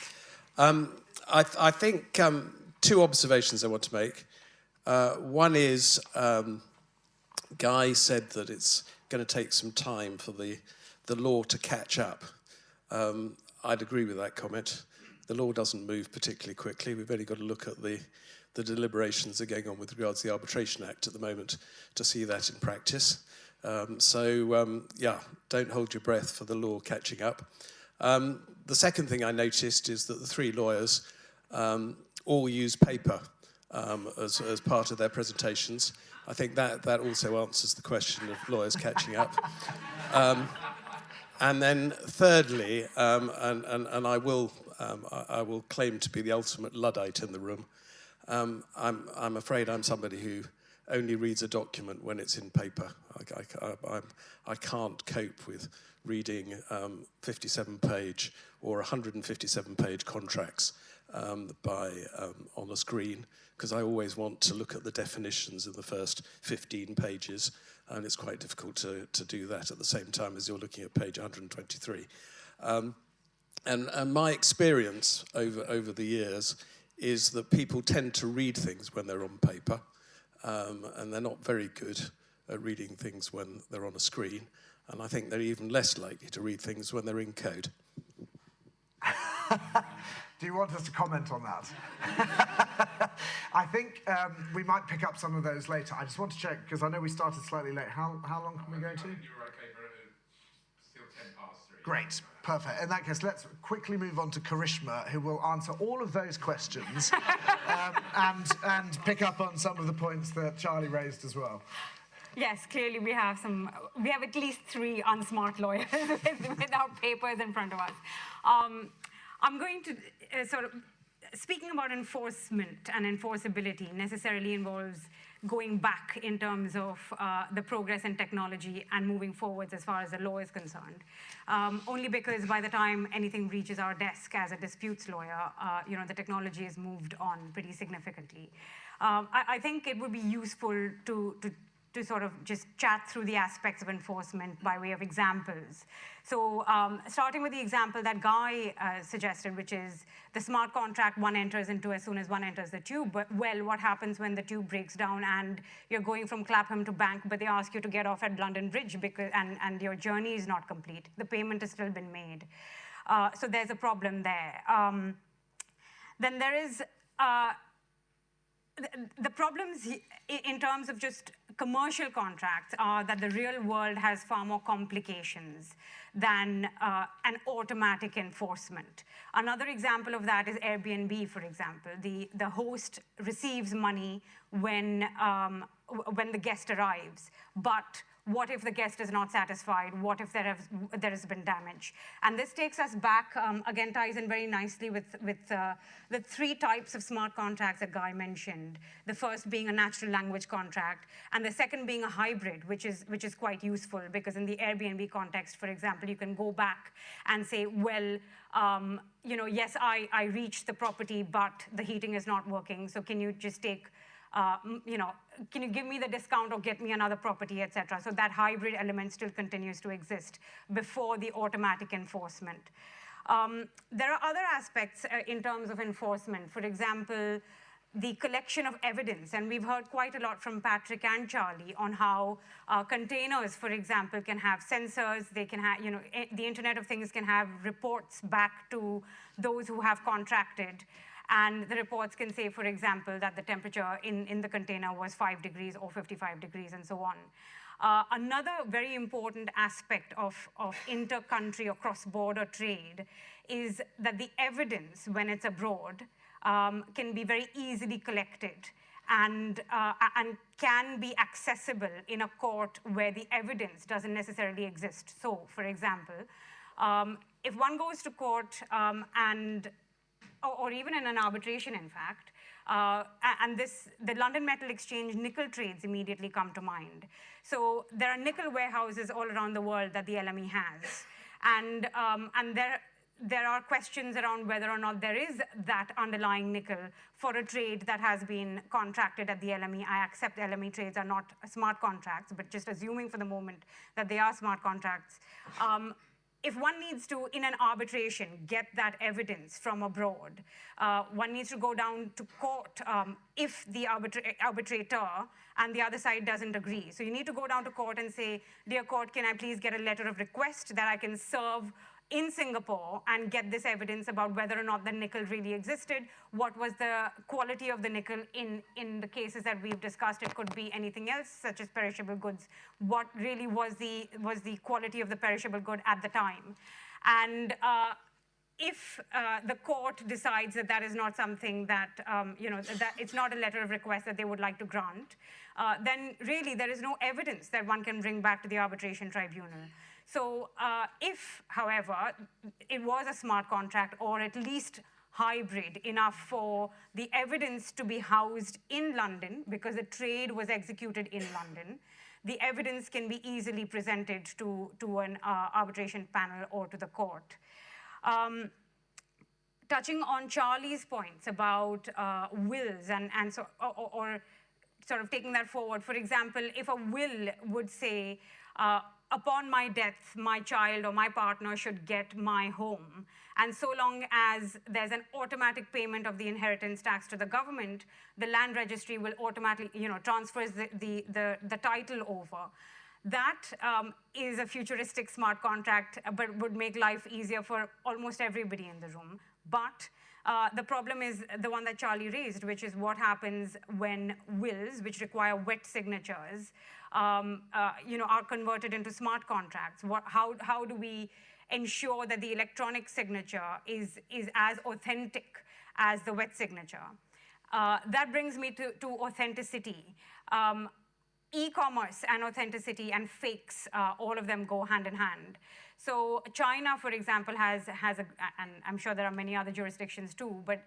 S6: I think two observations I want to make. One is, Guy said that it's going to take some time for the law to catch up. I'd agree with that comment. The law doesn't move particularly quickly. We've only got to look at the deliberations that are going on with regards to the Arbitration Act at the moment to see that in practice. Yeah, don't hold your breath for the law catching up. The second thing I noticed is that the three lawyers all use paper as part of their presentations. I think that also answers the question of lawyers catching up. And then thirdly, and I will claim to be the ultimate Luddite in the room. I'm afraid I'm somebody who only reads a document when it's in paper. I can't cope with reading 57-page or 157-page contracts on a screen, because I always want to look at the definitions in the first 15 pages, and it's quite difficult to do that at the same time as you're looking at page 123. And my experience over the years is that people tend to read things when they're on paper, and they're not very good at reading things when they're on a screen, and I think they're even less likely to read things when they're in code.
S2: Do you want us to comment on that? I think we might pick up some of those later. I just want to check, because I know we started slightly late. How long can we go to?
S1: You were okay for still 10 past 3.
S2: Great, perfect. In that case, let's quickly move on to Karishma, who will answer all of those questions and pick up on some of the points that Charlie raised as well.
S7: Yes, clearly we have at least 3 unsmart lawyers with our papers in front of us. I'm going to speaking about enforcement and enforceability necessarily involves going back in terms of the progress in technology and moving forwards as far as the law is concerned. Only because by the time anything reaches our desk as a disputes lawyer, the technology has moved on pretty significantly. I think it would be useful to sort of just chat through the aspects of enforcement by way of examples. So starting with the example that Guy suggested, which is the smart contract one enters into as soon as one enters the tube. But, well, what happens when the tube breaks down and you're going from Clapham to Bank, but they ask you to get off at London Bridge and your journey is not complete? The payment has still been made. So there's a problem there. Then there is... The problems in terms of just commercial contracts are that the real world has far more complications than an automatic enforcement. Another example of that is Airbnb, for example. The host receives money when the guest arrives, but what if the guest is not satisfied? What if there has been damage? And this takes us back, again, ties in very nicely with the 3 types of smart contracts that Guy mentioned. The first being a natural language contract, and the second being a hybrid, which is quite useful, because in the Airbnb context, for example, you can go back and say, well, yes, I reached the property, but the heating is not working, so can you just take... can you give me the discount or get me another property, etc.? So that hybrid element still continues to exist before the automatic enforcement. There are other aspects in terms of enforcement. For example, the collection of evidence. And we've heard quite a lot from Patrick and Charlie on how containers, for example, can have sensors. They can have, the Internet of Things can have reports back to those who have contracted. And the reports can say, for example, that the temperature in the container was 5 degrees or 55 degrees and so on. Another very important aspect of inter-country or cross-border trade is that the evidence, when it's abroad, can be very easily collected and can be accessible in a court where the evidence doesn't necessarily exist. So, for example, if one goes to court or even in an arbitration, in fact, the London Metal Exchange nickel trades immediately come to mind. So there are nickel warehouses all around the world that the LME has. And there are questions around whether or not there is that underlying nickel for a trade that has been contracted at the LME. I accept LME trades are not smart contracts, but just assuming for the moment that they are smart contracts. If one needs to, in an arbitration, get that evidence from abroad, one needs to go down to court if the arbitrator and the other side doesn't agree. So you need to go down to court and say, dear court, can I please get a letter of request that I can serve in Singapore and get this evidence about whether or not the nickel really existed, what was the quality of the nickel in the cases that we've discussed. It could be anything else, such as perishable goods. What really was the quality of the perishable good at the time? And if the court decides that that is not something that, that it's not a letter of request that they would like to grant, then really there is no evidence that one can bring back to the arbitration tribunal. So if, however, it was a smart contract or at least hybrid enough for the evidence to be housed in London because the trade was executed in London, the evidence can be easily presented to an arbitration panel or to the court. Touching on Charlie's points about wills and so, or sort of taking that forward, for example, if a will would say, upon my death, my child or my partner should get my home. And so long as there's an automatic payment of the inheritance tax to the government, the land registry will automatically, transfers the title over. That is a futuristic smart contract, but would make life easier for almost everybody in the room. But the problem is the one that Charlie raised, which is what happens when wills, which require wet signatures, are converted into smart contracts. How do we ensure that the electronic signature is as authentic as the wet signature? That brings me to authenticity. E-commerce and authenticity and fakes, all of them go hand in hand. So China, for example, has and I'm sure there are many other jurisdictions too, but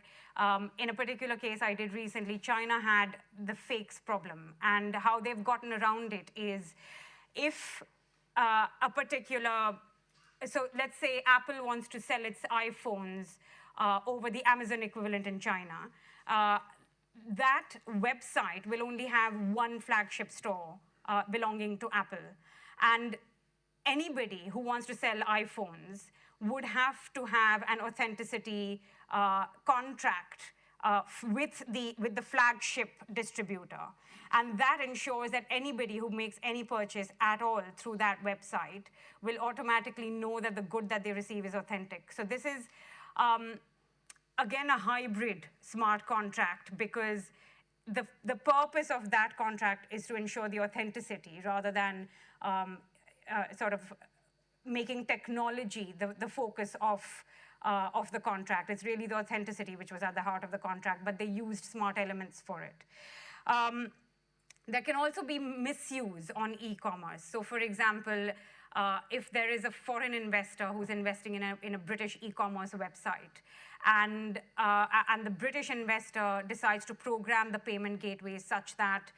S7: in a particular case I did recently, China had the fakes problem. And how they've gotten around it is if a particular, so let's say Apple wants to sell its iPhones over the Amazon equivalent in China, that website will only have one flagship store belonging to Apple. And anybody who wants to sell iPhones would have to have an authenticity contract with the flagship distributor. And that ensures that anybody who makes any purchase at all through that website will automatically know that the good that they receive is authentic. So this is, again, a hybrid smart contract because the purpose of that contract is to ensure the authenticity rather than sort of making technology the focus of the contract. It's really the authenticity which was at the heart of the contract, but they used smart elements for it. There can also be misuse on e-commerce. So for example, if there is a foreign investor who's investing in a British e-commerce website, and the British investor decides to program the payment gateways such that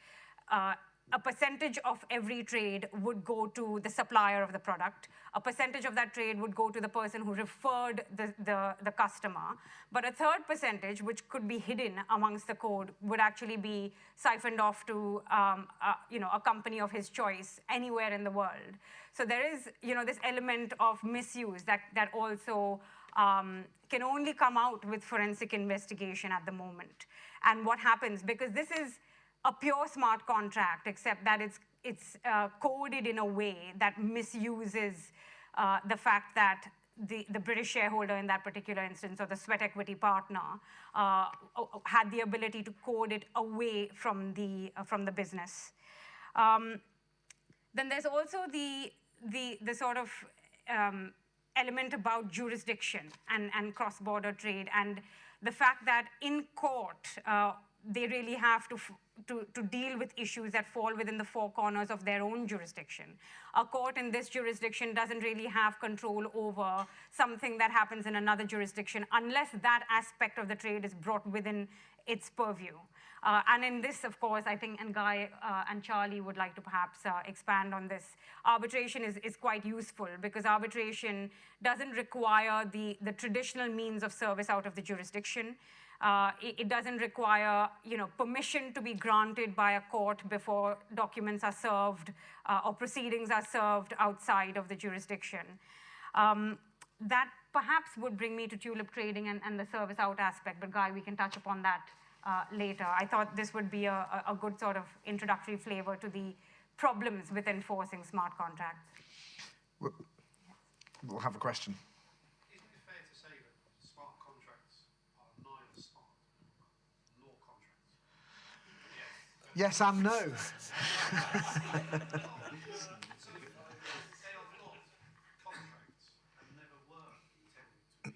S7: a percentage of every trade would go to the supplier of the product. A percentage of that trade would go to the person who referred the customer. But a third percentage, which could be hidden amongst the code, would actually be siphoned off to a company of his choice anywhere in the world. So there is this element of misuse that also can only come out with forensic investigation at the moment. And what happens, because this is a pure smart contract, except that it's coded in a way that misuses the fact that the British shareholder in that particular instance, or the sweat equity partner, had the ability to code it away from the business. Then there's also the sort of element about jurisdiction and cross-border trade, and the fact that in court, they really have to deal with issues that fall within the four corners of their own jurisdiction. A court in this jurisdiction doesn't really have control over something that happens in another jurisdiction unless that aspect of the trade is brought within its purview. And in this, of course, I think, and Guy and Charlie would like to perhaps expand on this, arbitration is quite useful because arbitration doesn't require the traditional means of service out of the jurisdiction. It doesn't require, permission to be granted by a court before documents are served or proceedings are served outside of the jurisdiction. That perhaps would bring me to tulip trading and the service out aspect, but Guy, we can touch upon that later. I thought this would be a good sort of introductory flavor to the problems with enforcing smart contracts.
S2: We'll have a question.
S8: Isn't it fair to say that smart contracts are neither smart nor contracts?
S2: Yes and no.
S8: So they are not contracts and never were intended to be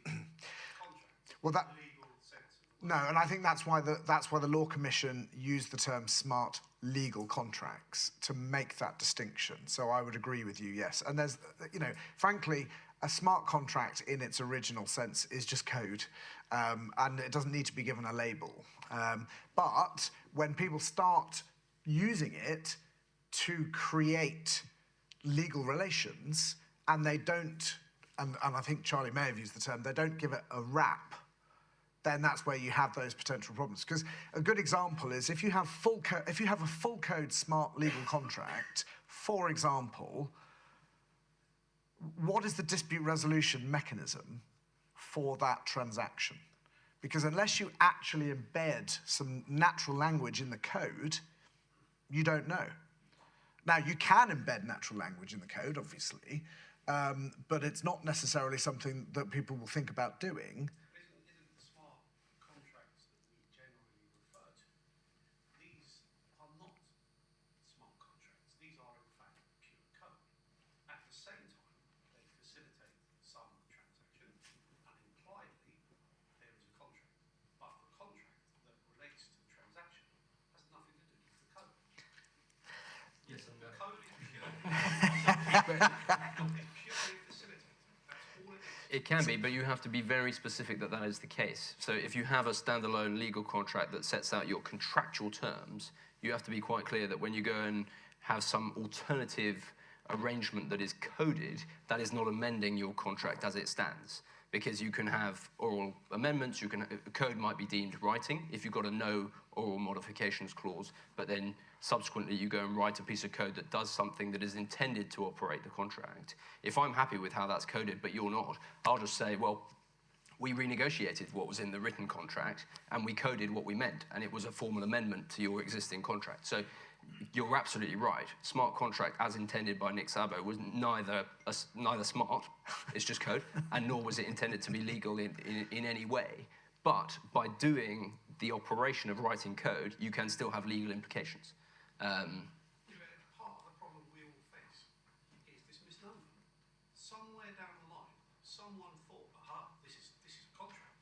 S8: contracts.
S2: Well, that.
S8: In the legal sense.
S2: No, and I think that's why the Law Commission used the term smart legal contracts to make that distinction. So I would agree with you, yes. And there's, frankly, a smart contract in its original sense is just code, and it doesn't need to be given a label. But when people start using it to create legal relations, and they don't, and I think Charlie may have used the term, they don't give it a wrap, then that's where you have those potential problems. Because a good example is if you have a full code smart legal contract, for example, what is the dispute resolution mechanism for that transaction? Because unless you actually embed some natural language in the code, you don't know. Now, you can embed natural language in the code, obviously, but it's not necessarily something that people will think about doing.
S8: Isn't the smart contracts that we generally refer to, these are not smart contracts. These are, in fact, pure code. At the same time, they facilitate some transaction, and impliedly, there is a contract. But the contract that relates to the transaction has nothing to do with the code.
S4: Yes, and
S8: The code is pure. It's purely facilitated. That's all it is.
S4: it can be, but you have to be very specific that that is the case. So if you have a standalone legal contract that sets out your contractual terms, you have to be quite clear that when you go and have some alternative arrangement that is coded, that is not amending your contract as it stands. Because you can have oral amendments, code might be deemed writing if you've got a no oral modifications clause, but then subsequently you go and write a piece of code that does something that is intended to operate the contract. If I'm happy with how that's coded, but you're not, I'll just say, well, we renegotiated what was in the written contract and we coded what we meant, and it was a formal amendment to your existing contract. So you're absolutely right. Smart contract, as intended by Nick Szabo, was neither smart, it's just code, and nor was it intended to be legal in any way. But by doing the operation of writing code, you can still have legal implications.
S8: Part of the problem we all face is this misnomer. Somewhere down the line, someone thought, aha, this is a contract.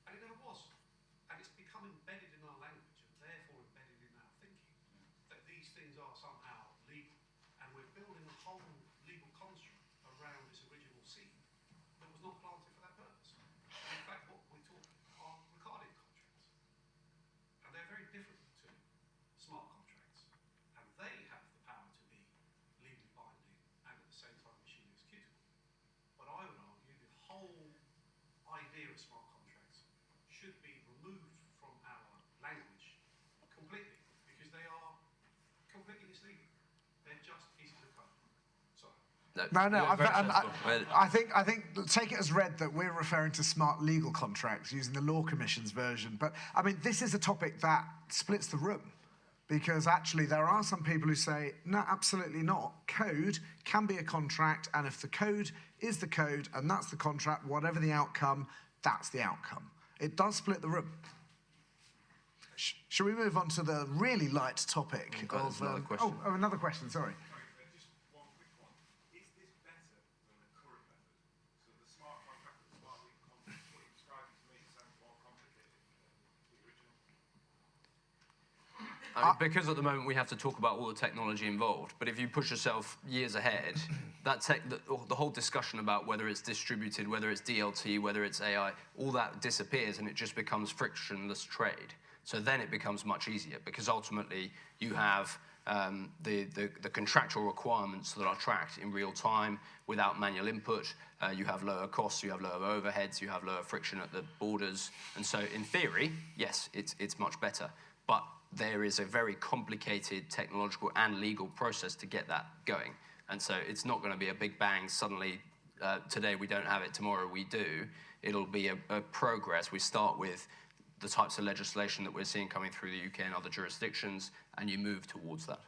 S8: And it never was. And it's become embedded in our language and therefore embedded in our thinking that these things are somehow legal. And we're building a whole legal construct around this original seed that was not planted for that purpose. And in fact, what we're talking are recorded contracts. And they're very different to smart contracts. And they have the power to be legally binding and at the same time machine executable. But I would argue the whole idea of smart contracts should be removed from our language completely, because they are completely misleading. They're just pieces of code. Sorry.
S2: I think take it as read that we're referring to smart legal contracts using the Law Commission's version. But I mean, this is a topic that splits the room, because actually there are some people who say, no, absolutely not. Code can be a contract, and if the code is the code and that's the contract, whatever the outcome, that's the outcome. It does split the room. Shall we move on to the really light topic of...
S4: another question.
S2: Oh, another question, sorry.
S9: Just one quick one. Is this better than the current method?
S4: Because at the moment we have to talk about all the technology involved, but if you push yourself years ahead, the whole discussion about whether it's distributed, whether it's DLT, whether it's AI, all that disappears and it just becomes frictionless trade. So then it becomes much easier because ultimately you have the contractual requirements that are tracked in real time without manual input. You have lower costs, you have lower overheads, you have lower friction at the borders. And so in theory, yes, it's much better. But there is a very complicated technological and legal process to get that going. And so it's not going to be a big bang, suddenly today we don't have it, tomorrow we do. It'll be a progress. We start with the types of legislation that we're seeing coming through the UK and other jurisdictions, and you move towards that.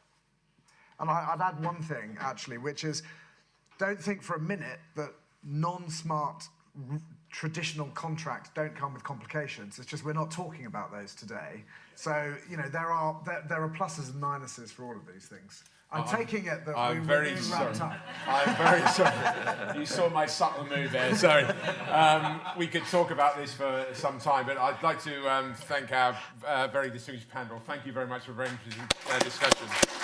S2: And I'd add one thing, actually, which is, don't think for a minute that non-smart traditional contracts don't come with complications. It's just we're not talking about those today. So, you know, there are pluses and minuses for all of these things. I'm taking it that we're being wrapped up.
S1: I'm very sorry. You saw my subtle move there. Sorry. We could talk about this for some time, but I'd like to thank our very distinguished panel. Thank you very much for a very interesting discussion.